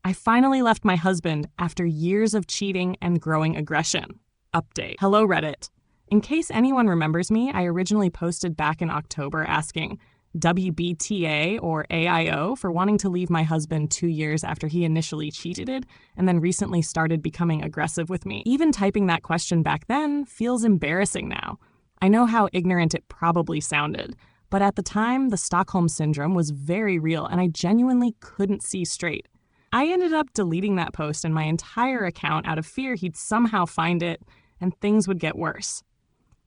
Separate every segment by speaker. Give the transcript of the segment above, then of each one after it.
Speaker 1: I finally left my husband after years of cheating and growing aggression. Update. Hello, Reddit. In case anyone remembers me, I originally posted back in October asking WBTA or AIO for wanting to leave my husband 2 years after he initially cheated and then recently started becoming aggressive with me. Even typing that question back then feels embarrassing now. I know how ignorant it probably sounded, but at the time, the Stockholm Syndrome was very real and I genuinely couldn't see straight. I ended up deleting that post and my entire account out of fear he'd somehow find it and things would get worse.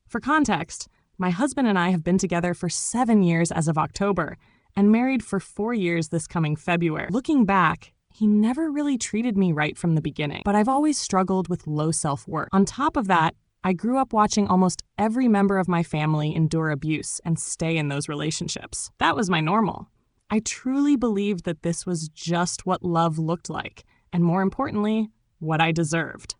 Speaker 1: For context, my husband and I have been together for 7 years as of October and married for 4 years this coming February. Looking back, he never really treated me right from the beginning, but I've always struggled with low self-worth. On top of that, I grew up watching almost every member of my family endure abuse and stay in those relationships. That was my normal. I truly believed that this was just what love looked like, and more importantly, what I deserved.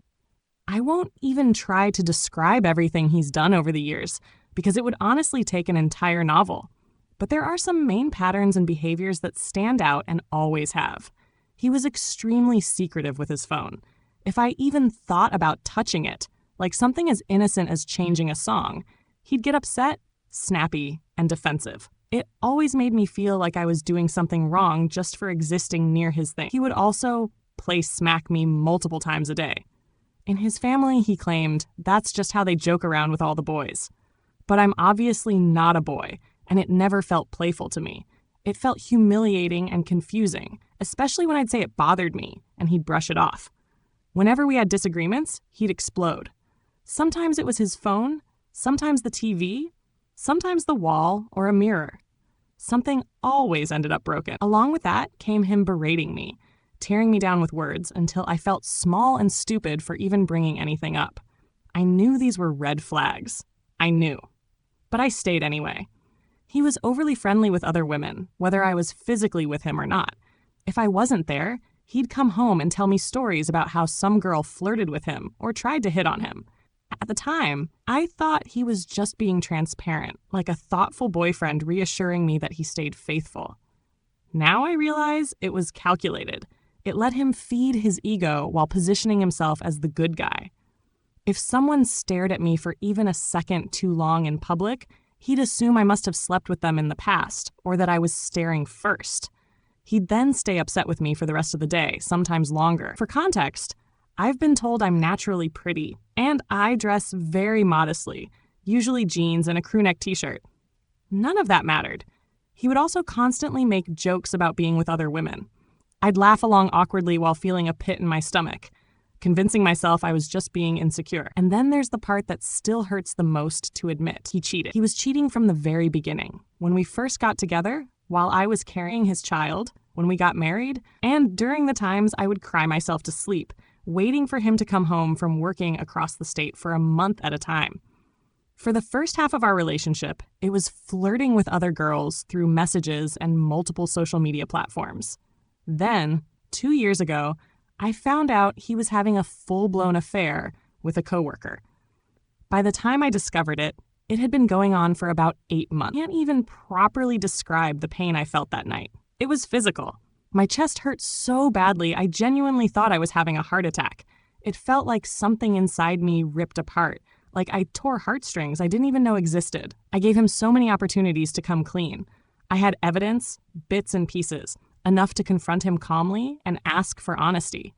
Speaker 1: I won't even try to describe everything he's done over the years, because it would honestly take an entire novel. But there are some main patterns and behaviors that stand out and always have. He was extremely secretive with his phone. If I even thought about touching it, like something as innocent as changing a song, he'd get upset, snappy, and defensive. It always made me feel like I was doing something wrong just for existing near his thing. He would also play smack me multiple times a day. In his family, he claimed, that's just how they joke around with all the boys. But I'm obviously not a boy, and it never felt playful to me. It felt humiliating and confusing, especially when I'd say it bothered me, and he'd brush it off. Whenever we had disagreements, he'd explode. Sometimes it was his phone, sometimes the TV, sometimes the wall or a mirror. Something always ended up broken. Along with that came him berating me, tearing me down with words until I felt small and stupid for even bringing anything up. I knew these were red flags. I knew. But I stayed anyway. He was overly friendly with other women, whether I was physically with him or not. If I wasn't there, he'd come home and tell me stories about how some girl flirted with him or tried to hit on him. At the time, I thought he was just being transparent, like a thoughtful boyfriend reassuring me that he stayed faithful. Now I realize it was calculated. It let him feed his ego while positioning himself as the good guy. If someone stared at me for even a second too long in public, he'd assume I must have slept with them in the past, or that I was staring first. He'd then stay upset with me for the rest of the day, sometimes longer. For context, I've been told I'm naturally pretty, and I dress very modestly, usually jeans and a crewneck t-shirt. None of that mattered. He would also constantly make jokes about being with other women. I'd laugh along awkwardly while feeling a pit in my stomach, convincing myself I was just being insecure. And then there's the part that still hurts the most to admit. He cheated. He was cheating from the very beginning. When we first got together, while I was carrying his child, when we got married, and during the times I would cry myself to sleep, waiting for him to come home from working across the state for a month at a time. For the first half of our relationship, it was flirting with other girls through messages and multiple social media platforms. Then, 2 years ago, I found out he was having a full-blown affair with a coworker. By the time I discovered it, it had been going on for about 8 months. I can't even properly describe the pain I felt that night. It was physical. My chest hurt so badly, I genuinely thought I was having a heart attack. It felt like something inside me ripped apart, like I tore heartstrings I didn't even know existed. I gave him so many opportunities to come clean. I had evidence, bits and pieces, enough to confront him calmly and ask for honesty.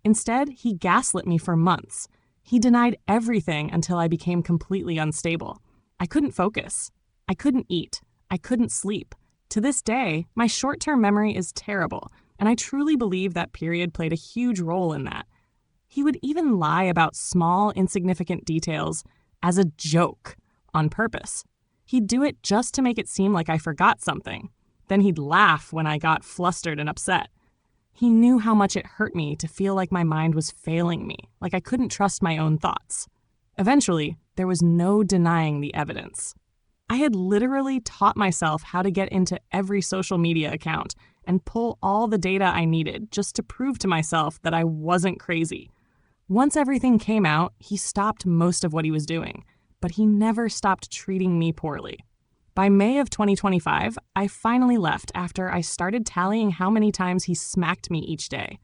Speaker 1: Instead, he gaslit me for months. He denied everything until I became completely unstable. I couldn't focus. I couldn't eat. I couldn't sleep. To this day, my short-term memory is terrible, and I truly believe that period played a huge role in that. He would even lie about small, insignificant details as a joke on purpose. He'd do it just to make it seem like I forgot something. Then he'd laugh when I got flustered and upset. He knew how much it hurt me to feel like my mind was failing me, like I couldn't trust my own thoughts. Eventually, there was no denying the evidence. I had literally taught myself how to get into every social media account and pull all the data I needed just to prove to myself that I wasn't crazy. Once everything came out, he stopped most of what he was doing, but he never stopped treating me poorly. By May of 2025, I finally left after I started tallying how many times he smacked me each day.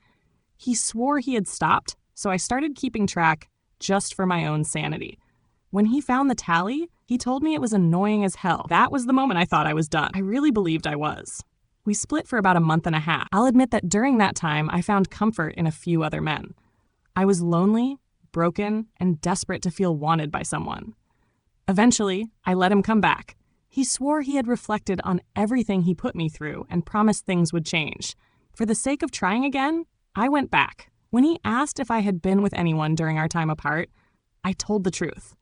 Speaker 1: He swore he had stopped, so I started keeping track just for my own sanity. When he found the tally, he told me it was annoying as hell. That was the moment I thought I was done. I really believed I was. We split for about a month and a half. I'll admit that during that time, I found comfort in a few other men. I was lonely, broken, and desperate to feel wanted by someone. Eventually, I let him come back. He swore he had reflected on everything he put me through and promised things would change. For the sake of trying again, I went back. When he asked if I had been with anyone during our time apart, I told the truth.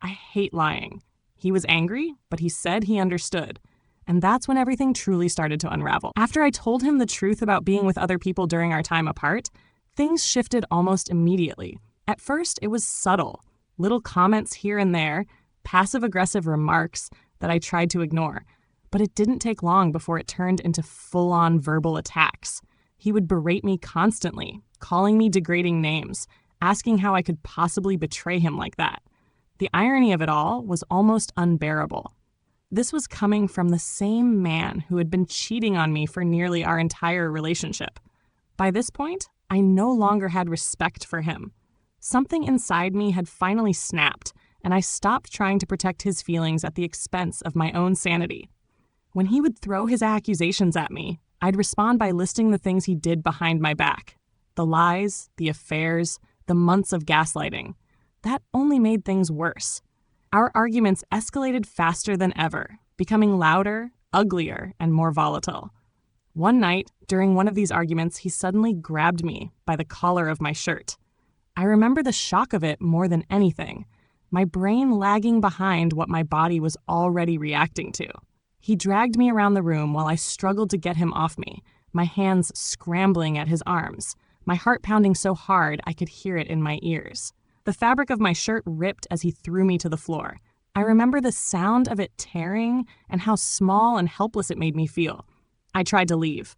Speaker 1: I hate lying. He was angry, but he said he understood. And that's when everything truly started to unravel. After I told him the truth about being with other people during our time apart, things shifted almost immediately. At first, it was subtle. Little comments here and there, passive-aggressive remarks that I tried to ignore. But it didn't take long before it turned into full-on verbal attacks. He would berate me constantly, calling me degrading names, asking how I could possibly betray him like that. The irony of it all was almost unbearable. This was coming from the same man who had been cheating on me for nearly our entire relationship. By this point, I no longer had respect for him. Something inside me had finally snapped, and I stopped trying to protect his feelings at the expense of my own sanity. When he would throw his accusations at me, I'd respond by listing the things he did behind my back. The lies, the affairs, the months of gaslighting. That only made things worse. Our arguments escalated faster than ever, becoming louder, uglier, and more volatile. One night, during one of these arguments, he suddenly grabbed me by the collar of my shirt. I remember the shock of it more than anything, my brain lagging behind what my body was already reacting to. He dragged me around the room while I struggled to get him off me, my hands scrambling at his arms, my heart pounding so hard I could hear it in my ears. The fabric of my shirt ripped as he threw me to the floor. I remember the sound of it tearing and how small and helpless it made me feel. I tried to leave.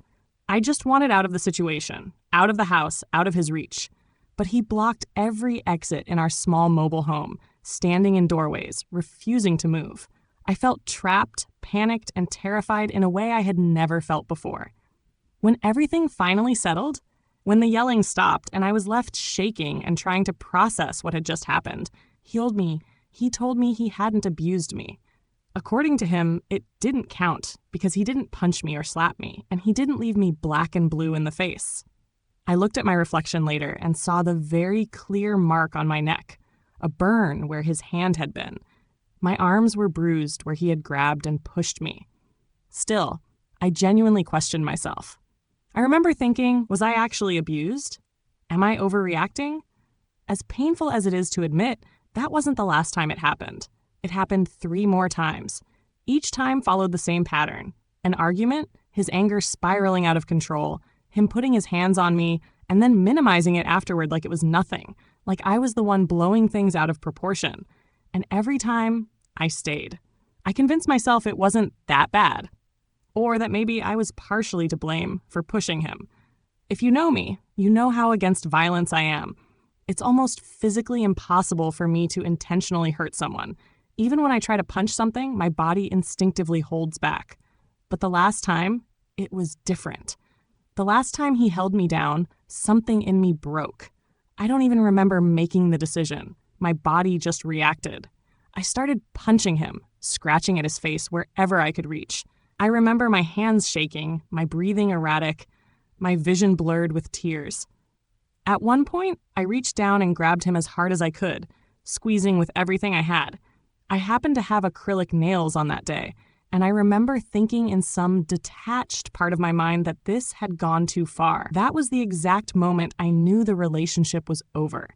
Speaker 1: I just wanted out of the situation, out of the house, out of his reach. But he blocked every exit in our small mobile home, standing in doorways, refusing to move. I felt trapped, panicked, and terrified in a way I had never felt before. When everything finally settled, when the yelling stopped and I was left shaking and trying to process what had just happened, he told me he hadn't abused me. According to him, it didn't count because he didn't punch me or slap me, and he didn't leave me black and blue in the face. I looked at my reflection later and saw the very clear mark on my neck, a burn where his hand had been. My arms were bruised where he had grabbed and pushed me. Still, I genuinely questioned myself. I remember thinking, was I actually abused? Am I overreacting? As painful as it is to admit, that wasn't the last time it happened. It happened 3 more times. Each time followed the same pattern. An argument, his anger spiraling out of control, him putting his hands on me, and then minimizing it afterward like it was nothing, like I was the one blowing things out of proportion. And every time, I stayed. I convinced myself it wasn't that bad. Or that maybe I was partially to blame for pushing him. If you know me, you know how against violence I am. It's almost physically impossible for me to intentionally hurt someone. Even when I try to punch something, my body instinctively holds back. But the last time, it was different. The last time he held me down, something in me broke. I don't even remember making the decision. My body just reacted. I started punching him, scratching at his face wherever I could reach. I remember my hands shaking, my breathing erratic, my vision blurred with tears. At one point, I reached down and grabbed him as hard as I could, squeezing with everything I had. I happened to have acrylic nails on that day, and I remember thinking in some detached part of my mind that this had gone too far. That was the exact moment I knew the relationship was over.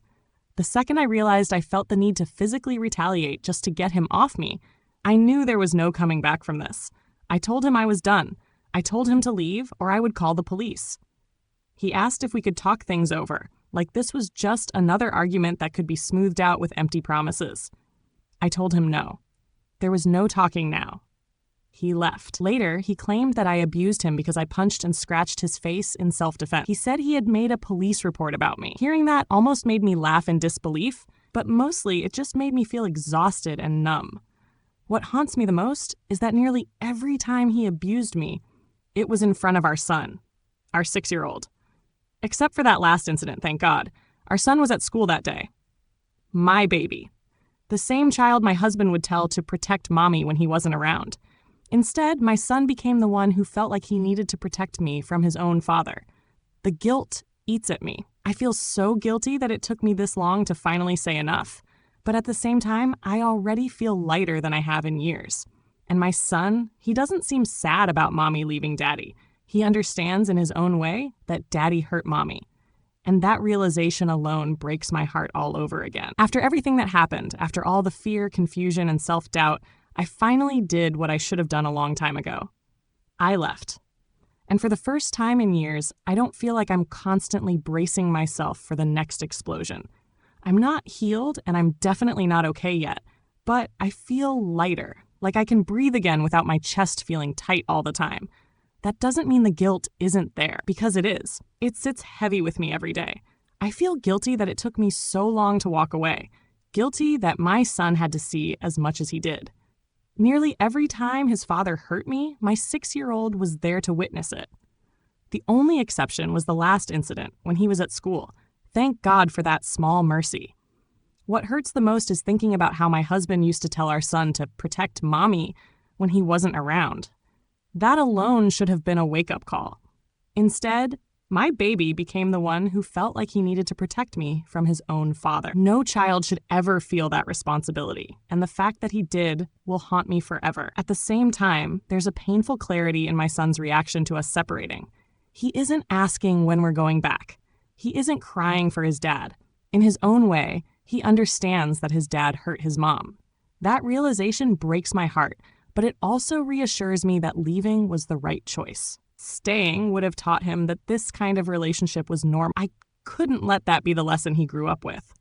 Speaker 1: The second I realized I felt the need to physically retaliate just to get him off me, I knew there was no coming back from this. I told him I was done. I told him to leave or I would call the police. He asked if we could talk things over, like this was just another argument that could be smoothed out with empty promises. I told him no. There was no talking now. He left. Later, he claimed that I abused him because I punched and scratched his face in self-defense. He said he had made a police report about me. Hearing that almost made me laugh in disbelief, but mostly it just made me feel exhausted and numb. What haunts me the most is that nearly every time he abused me, it was in front of our son, our 6-year-old. Except for that last incident, thank God. Our son was at school that day. My baby. The same child my husband would tell to protect mommy when he wasn't around. Instead, my son became the one who felt like he needed to protect me from his own father. The guilt eats at me. I feel so guilty that it took me this long to finally say enough. But at the same time, I already feel lighter than I have in years. And my son, he doesn't seem sad about mommy leaving daddy. He understands in his own way that daddy hurt mommy. And that realization alone breaks my heart all over again. After everything that happened, after all the fear, confusion, and self-doubt, I finally did what I should have done a long time ago. I left. And for the first time in years, I don't feel like I'm constantly bracing myself for the next explosion. I'm not healed, and I'm definitely not okay yet, but I feel lighter, like I can breathe again without my chest feeling tight all the time. That doesn't mean the guilt isn't there, because it is. It sits heavy with me every day. I feel guilty that it took me so long to walk away. Guilty that my son had to see as much as he did. Nearly every time his father hurt me, my 6-year-old was there to witness it. The only exception was the last incident, when he was at school. Thank God for that small mercy. What hurts the most is thinking about how my husband used to tell our son to protect mommy when he wasn't around. That alone should have been a wake-up call. Instead, my baby became the one who felt like he needed to protect me from his own father. No child should ever feel that responsibility, and the fact that he did will haunt me forever. At the same time, there's a painful clarity in my son's reaction to us separating. He isn't asking when we're going back. He isn't crying for his dad. In his own way, he understands that his dad hurt his mom. That realization breaks my heart, but it also reassures me that leaving was the right choice. Staying would have taught him that this kind of relationship was normal. I couldn't let that be the lesson he grew up with.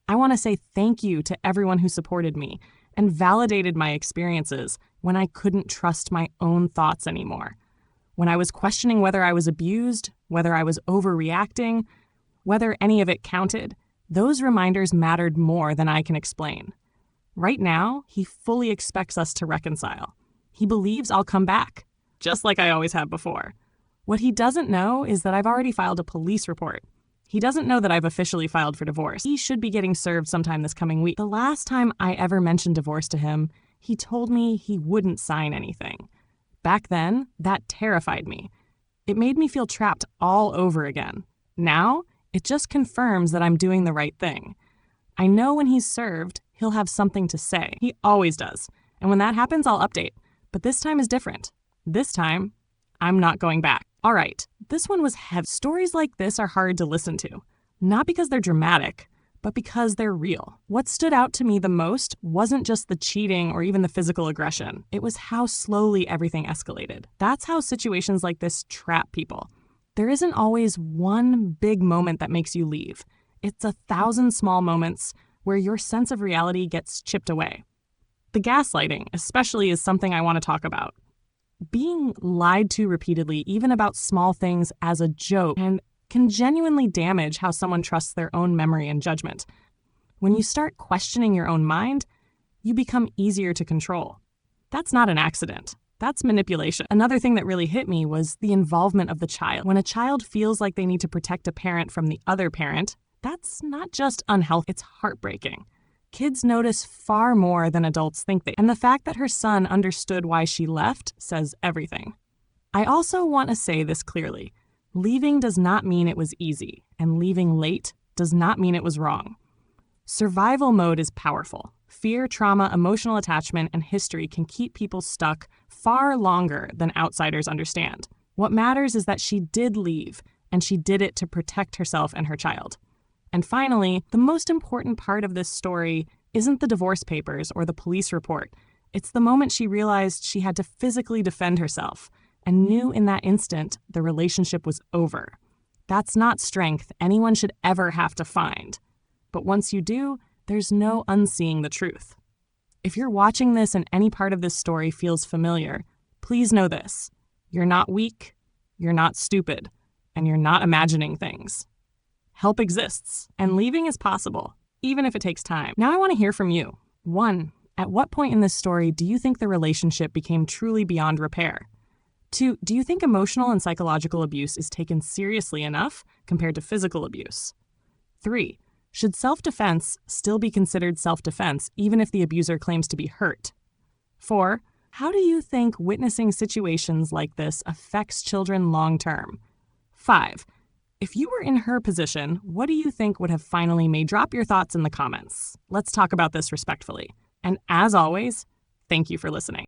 Speaker 1: I want to say thank you to everyone who supported me and validated my experiences when I couldn't trust my own thoughts anymore. When I was questioning whether I was abused, whether I was overreacting, whether any of it counted, those reminders mattered more than I can explain. Right now, he fully expects us to reconcile. He believes I'll come back, just like I always have before. What he doesn't know is that I've already filed a police report. He doesn't know that I've officially filed for divorce. He should be getting served sometime this coming week. The last time I ever mentioned divorce to him, he told me he wouldn't sign anything. Back then, that terrified me. It made me feel trapped all over again. Now, it just confirms that I'm doing the right thing. I know when he's served, he'll have something to say. He always does. And when that happens, I'll update. But this time is different. This time, I'm not going back. All right, this one was heavy. Stories like this are hard to listen to. Not because they're dramatic, but because they're real. What stood out to me the most wasn't just the cheating or even the physical aggression. It was how slowly everything escalated. That's how situations like this trap people. There isn't always one big moment that makes you leave. It's 1,000 small moments where your sense of reality gets chipped away. The gaslighting, especially, is something I want to talk about. Being lied to repeatedly, even about small things, as a joke, can genuinely damage how someone trusts their own memory and judgment. When you start questioning your own mind, you become easier to control. That's not an accident. That's manipulation. Another thing that really hit me was the involvement of the child. When a child feels like they need to protect a parent from the other parent, that's not just unhealthy, it's heartbreaking. Kids notice far more than adults think they, and the fact that her son understood why she left says everything. I also want to say this clearly. Leaving does not mean it was easy, and leaving late does not mean it was wrong. Survival mode is powerful. Fear, trauma, emotional attachment, and history can keep people stuck far longer than outsiders understand. What matters is that she did leave, and she did it to protect herself and her child. And finally, the most important part of this story isn't the divorce papers or the police report. It's the moment she realized she had to physically defend herself and knew in that instant the relationship was over. That's not strength anyone should ever have to find. But once you do, there's no unseeing the truth. If you're watching this and any part of this story feels familiar, please know this. You're not weak, you're not stupid, and you're not imagining things. Help exists, and leaving is possible, even if it takes time. Now I want to hear from you. 1. At what point in this story do you think the relationship became truly beyond repair? 2, do you think emotional and psychological abuse is taken seriously enough compared to physical abuse? 3, should self-defense still be considered self-defense even if the abuser claims to be hurt? 4, how do you think witnessing situations like this affects children long-term? 5, if you were in her position, what do you think would have finally made? Drop your thoughts in the comments. Let's talk about this respectfully. And as always, thank you for listening.